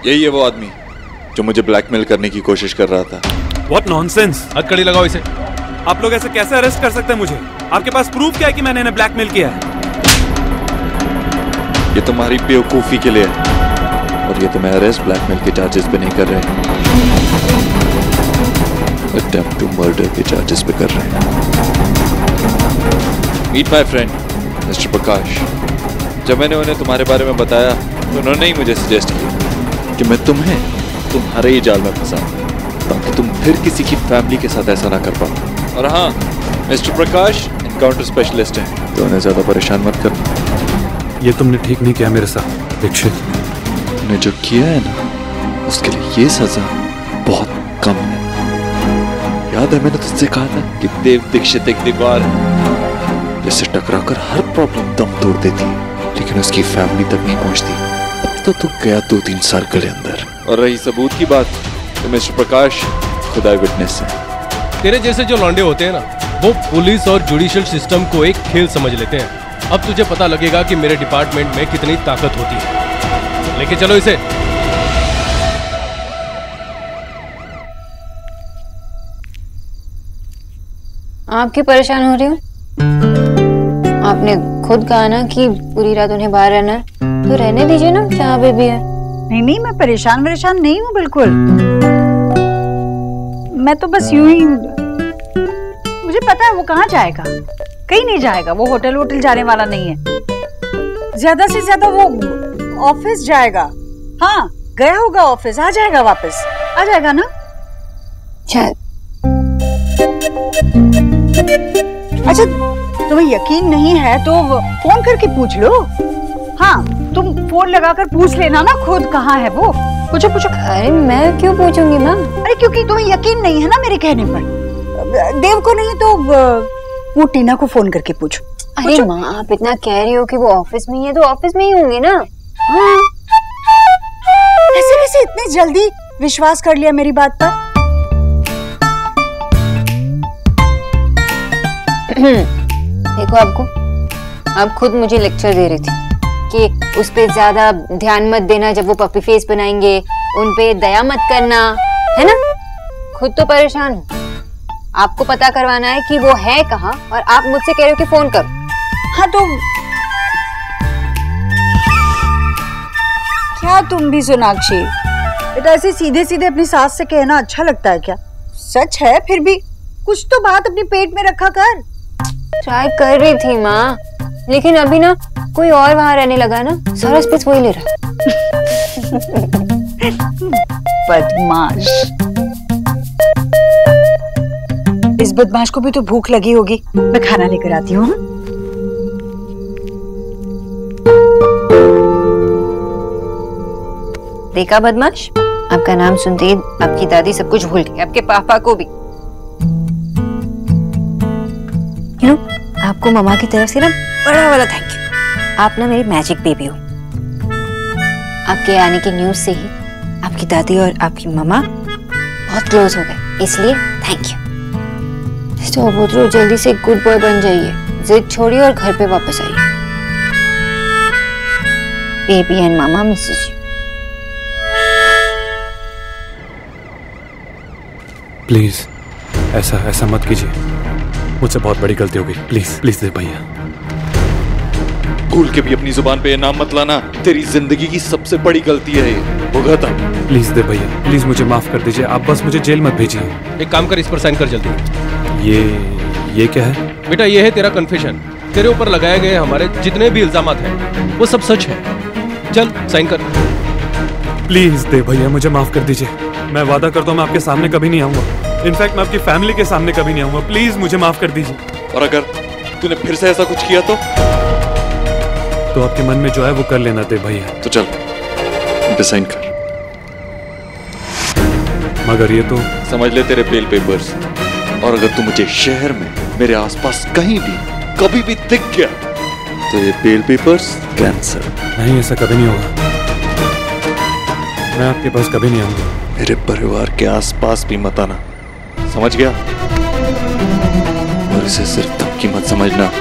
यही है वो आदमी जो मुझे ब्लैकमेल करने की कोशिश कर रहा था। What nonsense! हथकड़ी लगाओ इसे। आप लोग ऐसे कैसे अरेस्ट कर सकते हैं मुझे? आपके पास प्रूफ क्या है कि मैंने इन्हें ब्लैकमेल किया है? ये तुम्हारी बेवकूफी के लिए है और ये तुम्हें अरेस्ट ब्लैकमेल के चार्जेस पे नहीं कर रहे, अटेम्प्ट टू मर्डर के चार्जेस पे कर रहे हैं। मीट माय फ्रेंड मिस्टर प्रकाश। जब मैंने उन्हें तुम्हारे बारे में बताया तो उन्होंने ही मुझे सजेस्ट किया कि मैं तुम्हारे ही जाल में फंसा ताकि तुम फिर किसी की फैमिली के साथ ऐसा ना कर पाओ। और हाँ, मिस्टर प्रकाश एनकाउंटर स्पेशलिस्ट हैं, तो उन्हें ज्यादा परेशान मत कर। ये तुमने ठीक नहीं किया मेरे साथ दीक्षित। तुमने जो किया है ना, उसके लिए ये सजा बहुत कम है। याद है मैंने तुझसे कहा था कि देव दीक्षित एक दीवार है जिससे टकराकर हर प्रॉब्लम दम तोड़ देती है, लेकिन उसकी फैमिली तक नहीं पहुंचती। अब तो तू गया 2-3 सर्कल के अंदर। और रही सबूत की बात, तो मिस्टर प्रकाश खुदा विटनेस है। तेरे जैसे जो लौंडे होते हैं ना, वो पुलिस और जुडिशियल सिस्टम को एक खेल समझ लेते हैं। अब तुझे पता लगेगा कि मेरे डिपार्टमेंट में कितनी ताकत होती है। लेके चलो इसे। आप क्यों परेशान हो रही हो? आपने खुद कहा ना कि पूरी रात उन्हें बाहर रहना है, तो रहने दीजिए ना, जहाँ पे भी है। नहीं, मैं परेशान नहीं हूँ बिल्कुल। मैं तो बस यूं ही, मुझे पता है वो कहाँ जाएगा, कहीं नहीं जाएगा। वो होटल जाने वाला नहीं है। ज्यादा से ज्यादा वो ऑफिस जाएगा। हाँ, गया होगा ऑफिस, आ जाएगा वापस, आ जाएगा ना शायद। अच्छा, तुम्हें यकीन नहीं है तो फोन करके पूछ लो। हाँ, तुम फोन लगाकर पूछ लेना ना खुद, कहाँ है वो। पूछो। अरे मैं क्यों पूछूंगी माँ? अरे क्योंकि तुम्हें यकीन नहीं है ना मेरे कहने पर। देव को नहीं तो वो टीना को फोन करके पूछो। अरे माँ, आप इतना कह रही हो कि वो ऑफिस में ही है, तो ऑफिस में ही होंगे ना। हाँ। ऐसे कैसे इतने जल्दी विश्वास कर लिया मेरी बात पर? देखो, आप खुद मुझे लेक्चर दे रही थी कि उस पे ज्यादा ध्यान मत देना, जब वो पपी फेस बनाएंगे उन पे दया मत करना, है ना? खुद तो परेशान हो। आपको पता करवाना है कि वो है कहाँ, और आप मुझसे कह रहे हो कि फोन करो। हाँ तो क्या तुम भी सोनाक्षी, बेटा ऐसे सीधे सीधे अपनी सास से कहना अच्छा लगता है क्या? सच है, फिर भी कुछ तो बात अपने पेट में रखा कर। ट्राई कर रही थी माँ, लेकिन अभी ना कोई और वहां रहने लगा ना, सारा स्पेस वही ले रहा। बदमाश। इस बदमाश को भी तो भूख लगी होगी, मैं खाना लेकर आती हूँ। देखा बदमाश, आपका नाम सुनते ही आपकी दादी सब कुछ भूल गई, आपके पापा को भी। आपको मम्मा की तरफ से ना बड़ा वाला थैंक यू। आप ना मेरी मैजिक बेबी हो। आपके आने की न्यूज से ही आपकी दादी और आपकी मम्मा बहुत क्लोज हो गए, इसलिए थैंक यू। तो अब जल्दी से गुड बॉय बन जाइए, जिद छोड़िए और घर पे वापस आइए। Baby and mama Mrs you. Please ऐसा मत कीजिए, मुझसे बहुत बड़ी गलती हो गई। प्लीज देव भैया। भूल के भी अपनी जुबान पे ये नाम मत लाना, तेरी जिंदगी की सबसे बड़ी गलती है ये। भुगत। प्लीज देव भैया, प्लीज मुझे माफ कर दीजिए। आप बस मुझे जेल मत भेजिए। एक काम कर, इस पर साइन कर जल्दी। ये क्या है बेटा? ये है तेरा कन्फेशन। तेरे ऊपर लगाए गए हमारे जितने भी इल्जामात हैं वो सब सच है। चल साइन कर। प्लीज देव भैया, मुझे माफ कर दीजिए। मैं वादा करता हूँ मैं आपके सामने कभी नहीं आऊंगा। इनफैक्ट मैं आपकी फैमिली के सामने कभी नहीं आऊंगा। प्लीज मुझे माफ कर दीजिए। और अगर तूने फिर से ऐसा कुछ किया तो आपके मन में जो है वो कर लेना देव भैया। तो चल इन पे साइन कर। मगर ये तो समझ ले तेरे बेल पेपर्स। और अगर तू मुझे शहर में मेरे आसपास कहीं भी कभी भी दिख गया तो ये बेल पेपर्स कैंसिल। नहीं, ऐसा कभी नहीं होगा। मैं आपके पास कभी नहीं आऊंगा। मेरे परिवार के आसपास भी मत आना, समझ गया? और इसे सिर्फ धमकी मत समझना,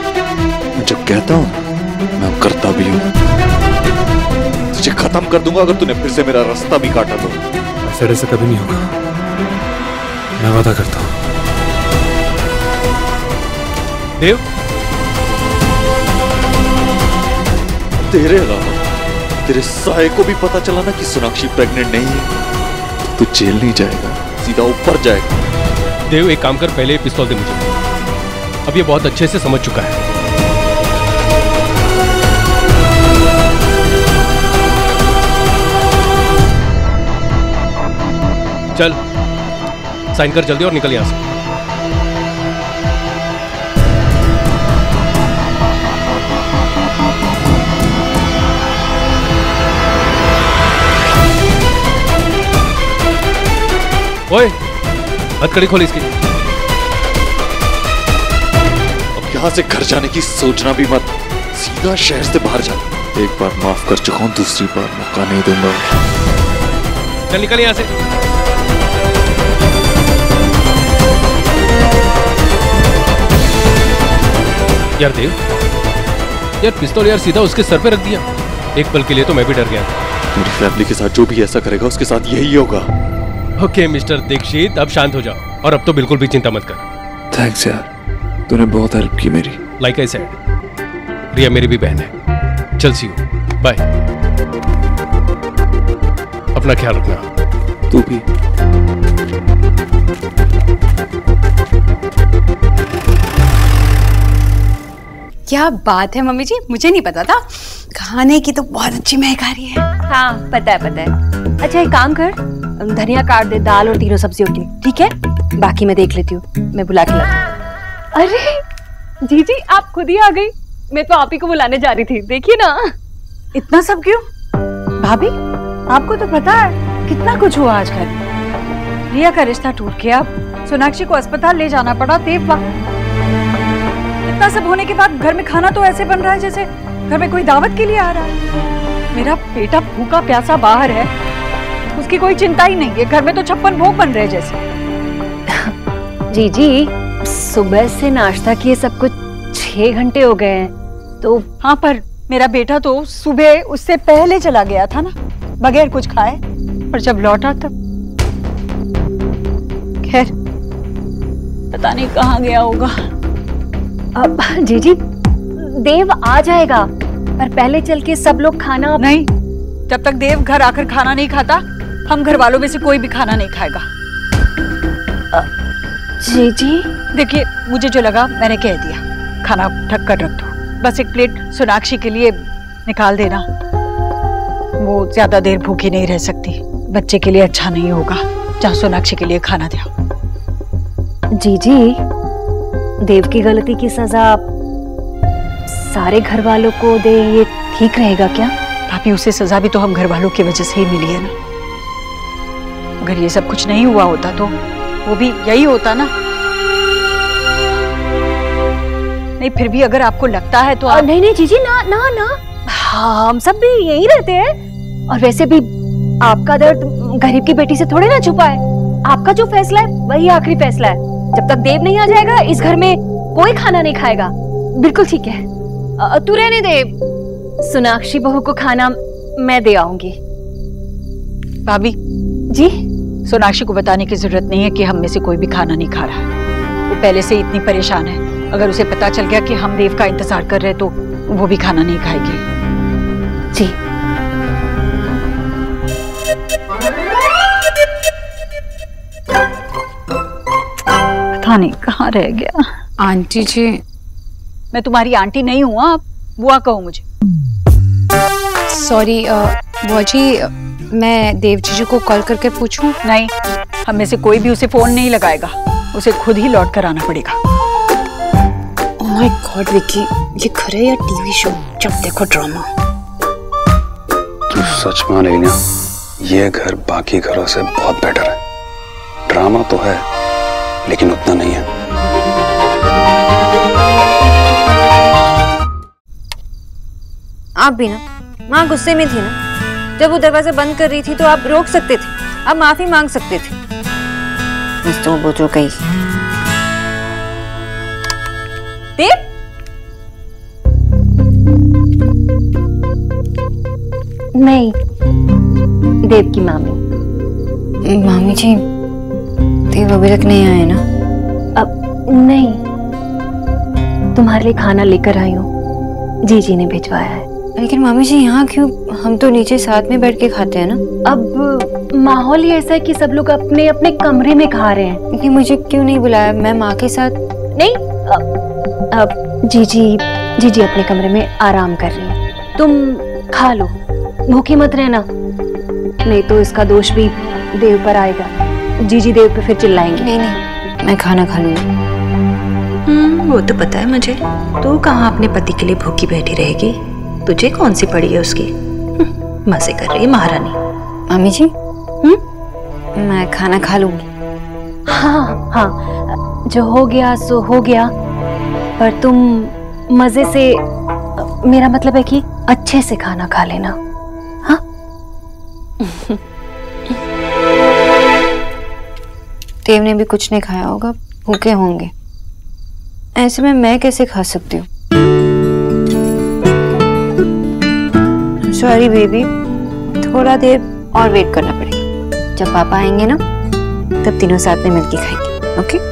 मैं जो कहता हूँ मैं करता भी हूँ। तुझे खत्म कर दूंगा अगर तूने फिर से मेरा रास्ता भी काटा तो। ऐसे कभी नहीं होगा, मैं वादा करता हूँ। देव, तेरे अलावा तेरे साये को भी पता चला ना कि सोनाक्षी प्रेग्नेंट नहीं है, तू जेल नहीं जाएगा, सीधा ऊपर जाएगा। देव एक काम कर, पहले पिस्तौल दे मुझे। अब ये बहुत अच्छे से समझ चुका है। चल साइन कर जल्दी और निकल यहां से। ओए, हथकड़ी खोल इसकी। अब यहां से घर जाने की सोचना भी मत, सीधा शहर से बाहर जा। एक बार माफ कर चुका हूं, दूसरी बार मौका नहीं दूंगा। चल निकल यहां से। यार देव, यार पिस्तौल यार सीधा उसके सर पे रख दिया। एक पल के लिए तो मैं भी डर गया। मेरी फैमिली के साथ जो भी ऐसा करेगा उसके साथ यही होगा। ओके मिस्टर दीक्षित, अब शांत हो जाओ और अब तो बिल्कुल भी चिंता मत कर। थैंक्स यार, तूने बहुत हेल्प की मेरी। लाइक आई सेड, रिया मेरी भी बहन है। चल सी यू, बाय। अपना ख्याल रखना। तू भी। क्या बात है मम्मी जी, मुझे नहीं पता था। खाने की तो बहुत अच्छी महक आ रही है। हाँ पता है। अच्छा एक काम कर, धनिया काट दे दाल और तीनों सब्जियों की, ठीक है? बाकी मैं देख लेती हूँ, मैं बुला के लाती हूँ। अरे जीजी आप खुद ही आ गई, मैं तो आप ही को बुलाने जा रही थी, देखिए ना। इतना सब क्यों? भाभी आपको तो पता है कितना कुछ हुआ आज घर। रिया का रिश्ता टूट गया, सोनाक्षी को अस्पताल ले जाना पड़ा, देव इतना सब होने के बाद घर में खाना तो ऐसे बन रहा है जैसे घर में कोई दावत के लिए आ रहा है। मेरा बेटा भूखा प्यासा बाहर है, उसकी कोई चिंता ही नहीं है। घर में तो 56 भोग बन रहे जैसे। जीजी सुबह से नाश्ता किए सब कुछ 6 घंटे हो गए हैं तो। हाँ पर मेरा बेटा तो सुबह उससे पहले चला गया था ना, बगैर कुछ खाए, और जब लौटा तब खैर पता नहीं कहाँ गया होगा। अब जीजी देव आ जाएगा, पर पहले चल के सब लोग खाना। नहीं, जब तक देव घर आकर खाना नहीं खाता, हम घर वालों में से कोई भी खाना नहीं खाएगा। जीजी देखिए मुझे जो लगा मैंने कह दिया, खाना ढक कर रख दो। बस एक प्लेट सोनाक्षी के लिए निकाल देना, वो ज्यादा देर भूखी नहीं रह सकती, बच्चे के लिए अच्छा नहीं होगा। जाओ सोनाक्षी के लिए खाना दे आओ। जीजी देव की गलती की सजा सारे घर वालों को दे, ये ठीक रहेगा क्या? भाभी उसे सजा भी तो हम घर वालों की वजह से ही मिली है ना। अगर ये सब कुछ नहीं हुआ होता तो वो भी यही होता ना। नहीं फिर भी अगर आपको लगता है तो आप... नहीं जीजी ना ना ना, हाँ, हम सब भी यही रहते हैं। और वैसे भी आपका दर्द गरीब की बेटी से थोड़े ना छुपा है। आपका जो फैसला है वही आखिरी फैसला है। जब तक देव नहीं आ जाएगा इस घर में कोई खाना नहीं खाएगा। बिल्कुल ठीक है, तू रहने दे। सोनाक्षी बहू को खाना मैं दे आऊंगी। भाभी जी, सोनाक्षी को बताने की जरूरत नहीं है कि हम में से कोई भी खाना नहीं खा रहा है। वो पहले से इतनी परेशान है, अगर उसे पता चल गया कि हम देव का इंतजार कर रहे तो वो भी खाना नहीं खाएगी। जी पता नहीं कहाँ रह गया। आंटी जी, मैं तुम्हारी आंटी नहीं हूँ, आप बुआ कहो मुझे। सॉरी बुआ जी, मैं देव जीजू को कॉल करके पूछूं? नहीं, हम में से कोई भी उसे फोन नहीं लगाएगा, उसे खुद ही लौट कर आना पड़ेगा। ओह माय गॉड विक्की, ये घर है या टीवी शो? जब देखो ड्रामा। तू सच माने ना, ये घर बाकी घरों से बहुत बेटर है। ड्रामा तो है लेकिन उतना नहीं है। आप भी ना माँ गुस्से में थी ना, जब वो दरवाजा बंद कर रही थी तो आप रोक सकते थे, आप माफी मांग सकते थे। बस तो वो जो कही। देव नहीं, देव की मामी। मामी जी, देव अभी तक नहीं आए ना? अब नहीं, तुम्हारे लिए खाना लेकर आई हूँ, जीजी ने भिजवाया है। लेकिन मामी जी यहाँ क्यों? हम तो नीचे साथ में बैठ के खाते हैं ना। अब माहौल ही ऐसा है कि सब लोग अपने अपने कमरे में खा रहे हैं। लेकिन मुझे क्यों नहीं बुलाया? मैं माँ के साथ। नहीं, अब जीजी अपने कमरे में आराम कर रही है, तुम खा लो, भूखी मत रहना, नहीं तो इसका दोष भी देव पर आएगा। जीजी देव पे फिर चिल्लाएंगे। नहीं, मैं खाना खा लूंगी। वो तो पता है मुझे, तू कहाँ अपने पति के लिए भूखी बैठी रहेगी, तुझे कौन सी पड़ी है उसकी। मजे कर रही है महारानी। मामी जी, मैं खाना खा लूंगी। हाँ, जो हो गया सो हो गया, पर तुम मजे से, मेरा मतलब है कि अच्छे से खाना खा लेना। हाँ? देव ने भी कुछ नहीं खाया होगा, भूखे होंगे। ऐसे में मैं कैसे खा सकती हूँ? सॉरी बेबी, थोड़ा देर और वेट करना पड़ेगा। जब पापा आएंगे ना, तब तीनों साथ में मिलके खाएंगे। ओके?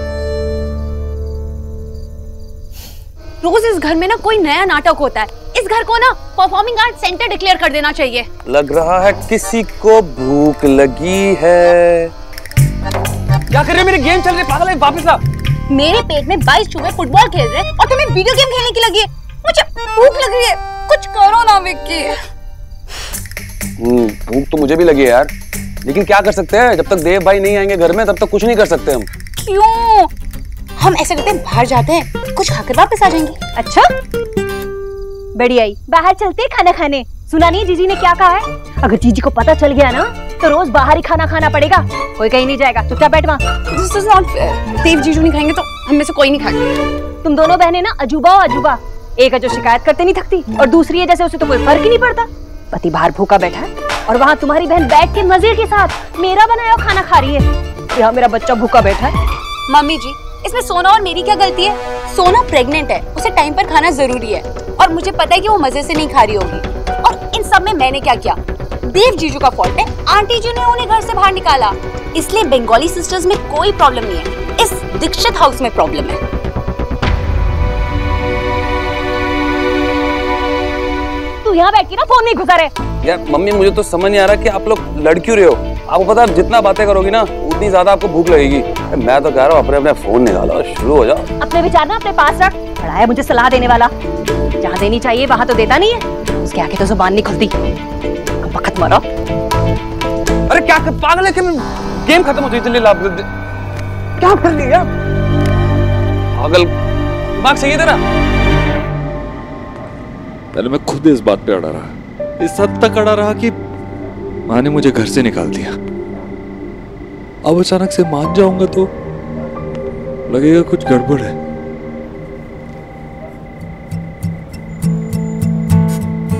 रोज इस घर में ना कोई नया नाटक होता है। इस घर को ना परफॉर्मिंग आर्ट सेंटर डिक्लेयर कर देना चाहिए। लग रहा है किसी को भूख लगी है। क्या कर रहे हो? मेरे गेम चल रहे, पागल है, वापस आ। मेरे पेट में 22 चूहे फुटबॉल खेल रहे हैं और तुम्हें वीडियो गेम खेलने की लगी है। मुझे भूख लग रही है, कुछ करो ना विक्की। भूख तो मुझे भी लगी है यार, लेकिन क्या कर सकते हैं? जब तक देव भाई नहीं आएंगे घर में, तब तक कुछ नहीं कर सकते हम। क्यों? हम ऐसे करते हैं, बाहर जाते हैं, कुछ खाकर वापस आ जाएंगे। अच्छा, बढ़िया ही, बाहर चलते खाना खाने। सुना नहीं जीजी ने क्या कहा है? अगर जीजी को पता चल गया ना, तो रोज बाहर ही खाना खाना पड़ेगा, कोई कहीं नहीं जाएगा। चुपचाप बैठ वहाँ। This is not fair. देव जीजू नहीं खाएंगे तो हम में से कोई नहीं खाएगा। तुम दोनों बहनें ना अजूबा हो अजूबा। एक है जो शिकायत करते नहीं थकती, और दूसरी है जैसे उसे तो कोई फर्क ही नहीं पड़ता। पति बाहर भूखा बैठा है और वहाँ तुम्हारी बहन बैठ के मजे के साथ मेरा बनाया खाना खा रही है। यहाँ मेरा बच्चा भूखा बैठा है। मम्मी जी, इसमें सोना और मेरी क्या गलती है? सोना प्रेग्नेंट है, उसे टाइम पर खाना जरूरी है, और मुझे पता है कि वो मजे से नहीं खा रही होगी। और इन सब में मैंने क्या किया? देव जीजू का फॉल्ट है, आंटी जी ने उन्हें घर से बाहर निकाला। इसलिए बंगाली सिस्टर्स में कोई प्रॉब्लम नहीं है, इस दीक्षित हाउस में प्रॉब्लम है। तू यहाँ बैठ के ना फोन नहीं घुसा रहे। यार मम्मी, मुझे तो समझ नहीं आ रहा कि आप लोग लड़ क्यों रहे हो। आपको पता है जितना बातें करोगी ना, उतनी ज्यादा आपको भूख लगेगी। मैं तो कह रहा हूँ अपने अपने फोन निकालो और शुरू हो जाओ। अपने विचार ना अपने पास रख। बड़ा है मुझे सलाह देने वाला, जहाँ देनी चाहिए वहाँ तो देता नहीं है, उसके आगे तो जुबान नहीं खुलती। वक्त मारो। अरे क्या पागल है कि गेम खत्म हो गई, जल्दी ला। क्या कर लिया पागल? दिमाग सही है तेरा? पहले मैं खुद इस बात पे अड़ा रहा, इस हद तक अड़ा रहा कि माँ ने मुझे घर से निकाल दिया। अब अचानक से मान जाऊंगा तो लगेगा कुछ गड़बड़ है।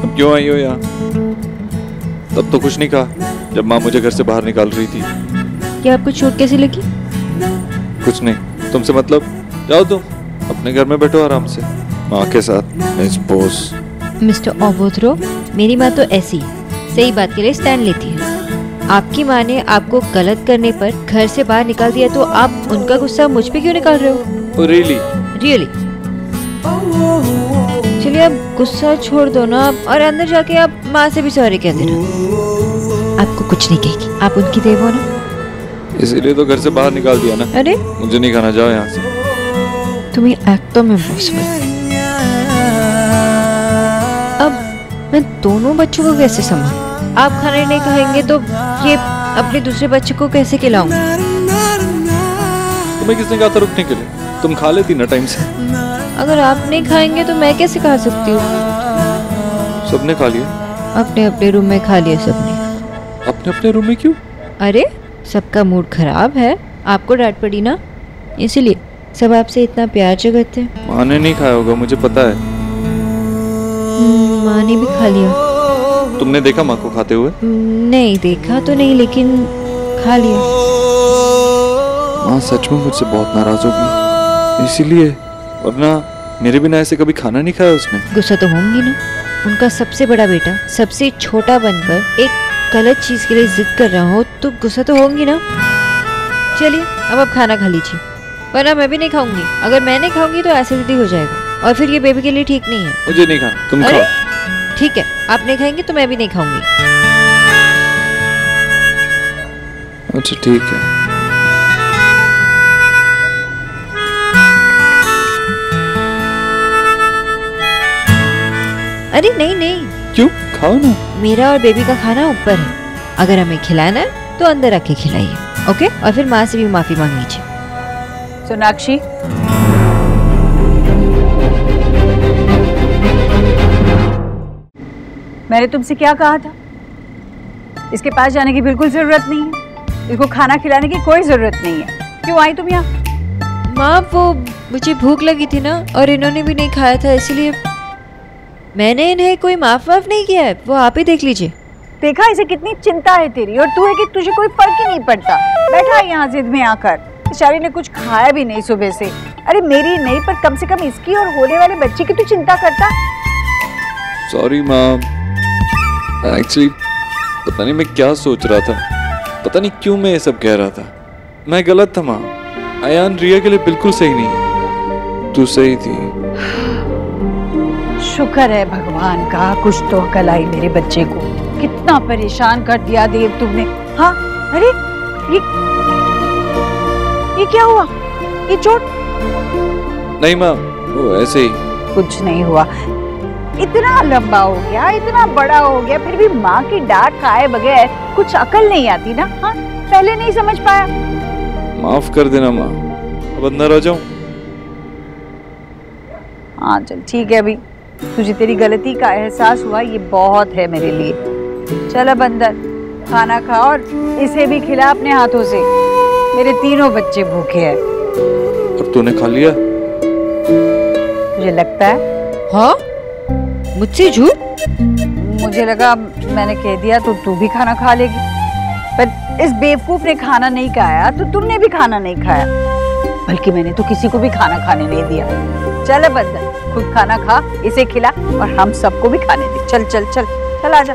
अब क्यों आई हो यहाँ? तब तो कुछ नहीं कहा जब माँ मुझे घर से बाहर निकाल रही थी। क्या आपको चोट कैसी लगी? कुछ नहीं, तुमसे मतलब। जाओ तुम अपने घर में बैठो आराम से माँ के साथ। मिस बोस। मिस्टर ओबोथ्रो, मेरी माँ तो ऐसी सही बात के लिए स्टैंड लेती है। आपकी माँ ने आपको गलत करने पर घर से बाहर निकाल दिया, तो आप उनका गुस्सा मुझ पे क्यों निकाल रहे हो? रियली? चलिए अब गुस्सा छोड़ दो ना, और अंदर जाके आप माँ से भी सॉरी कह देना। आपको कुछ नहीं कहेगी, आप उनकी देव हो ना। इसीलिए तो घर से बाहर निकाल दिया ना। अरे मुझे नहीं खाना, जाओ यहाँ से। तुम्हें एक्टों में इम्पॉसिबल। अब मैं दोनों बच्चों को कैसे संभालूं? आप खाना नहीं खाएंगे तो ये अपने दूसरे बच्चे को कैसे खिलाऊं? तुम्हें किसने कहा था रुकने के लिए? तुम खा लेती ना टाइम से। अगर आप नहीं खाएंगे तो मैं कैसे खा सकती हूँ? सबने खा लिया। अपने अपने रूम में खा लिया सबने। अपने अपने रूम में क्यों? अरे सबका मूड खराब है, आपको डांट पड़ी ना, इसीलिए सब आपसे इतना प्यार जताते हैं। माँ ने नहीं खाया होगा, मुझे पता है। माँ ने भी खा लिया। तुमने देखा माँ को खाते हुए? नहीं देखा तो नहीं, लेकिन खा लिया। माँ सच में मुझसे बहुत नाराज होगी, इसीलिए। वरना मेरे बिना ऐसे कभी खाना नहीं खाया उसने। गुस्सा तो होंगी ना। उनका सबसे बड़ा बेटा सबसे छोटा बनकर एक गलत चीज के लिए जिद कर रहा हो तो गुस्सा तो होंगी ना। चलिए अब आप खाना खा लीजिए, वरना मैं भी नहीं खाऊंगी। अगर मैं नहीं खाऊंगी तो एसिडिटी हो जाएगा और फिर ये बेबी के लिए ठीक नहीं है। मुझे नहीं खाना, तुम खाओ। ठीक है, आप नहीं खाएंगे तो मैं भी नहीं खाऊंगी। अच्छा ठीक है। अरे नहीं नहीं, क्यों? खाओ ना। मेरा और बेबी का खाना ऊपर है, अगर हमें खिलाना है तो अंदर रख के खिलाइए, ओके? और फिर माँ से भी माफी मांग लीजिए। सोनाक्षी, मैंने तुमसे क्या कहा था? इसके पास जाने की बिल्कुल जरूरत नहीं है, इसको खाना खिलाने की कोई जरूरत नहीं है। क्यों आई तुम यहाँ? माँ वो मुझे भूख लगी थी ना, और इन्होंने भी नहीं खाया था, इसलिए मैंने इन्हें कोई माफ नहीं किया है। वो आप ही देख लीजिए। देखा इसे कितनी चिंता है तेरी, और तू है कि तुझे कोई फर्क ही नहीं पड़ता। बैठा है यहाँ जिद में आकर, बेचारी ने कुछ खाया भी नहीं सुबह से। अरे मेरी नहीं, पर कम से कम इसकी और होने वाले बच्चे की तू चिंता करता। सॉरी माँ, एक्चुअली पता नहीं मैं क्या सोच रहा था, पता नहीं क्यों मैं ये सब कह रहा था। मैं गलत था माँ। अयान रिया के लिए बिल्कुल सही नहीं है, तू सही थी। शुक्र है भगवान का, कुछ तो अकल आई मेरे बच्चे को। कितना परेशान कर दिया देव तुमने। हाँ, अरे ये क्या हुआ? ये चोट? नहीं माँ, वो ऐसे ही। कुछ नहीं हुआ। इतना लंबा हो गया, इतना बड़ा हो गया, फिर भी माँ की डांट खाए बगैर कुछ अकल नहीं आती ना? हाँ, पहले नहीं समझ पाया। माफ कर देना माँ, अब अंदर आ जाऊं? हाँ चल ठीक है, अभी तुझे तेरी गलती का एहसास हुआ, ये बहुत है मेरे लिए। चल अब अंदर खाना खा और इसे भी खिला अपने हाथों से। मेरे तीनों बच्चे भूखे हैं। और तूने खा लिया? मुझे लगता है। हाँ? मुझसे झूठ? मुझे लगा मैंने कह दिया तो तू भी खाना खा लेगी, पर इस बेवकूफ ने खाना नहीं खाया तो तुमने भी खाना नहीं खाया, बल्कि मैंने तो किसी को भी खाना खाने नहीं दिया। चल अब अंदर खुद खाना खा, इसे खिला और हम सबको भी खाने दे। चल चल चल चल, आजा।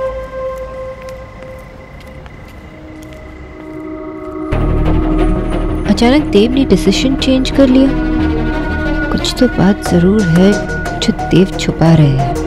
अचानक देव ने डिसीजन चेंज कर लिया। कुछ तो बात जरूर है जो देव छुपा रहे हैं।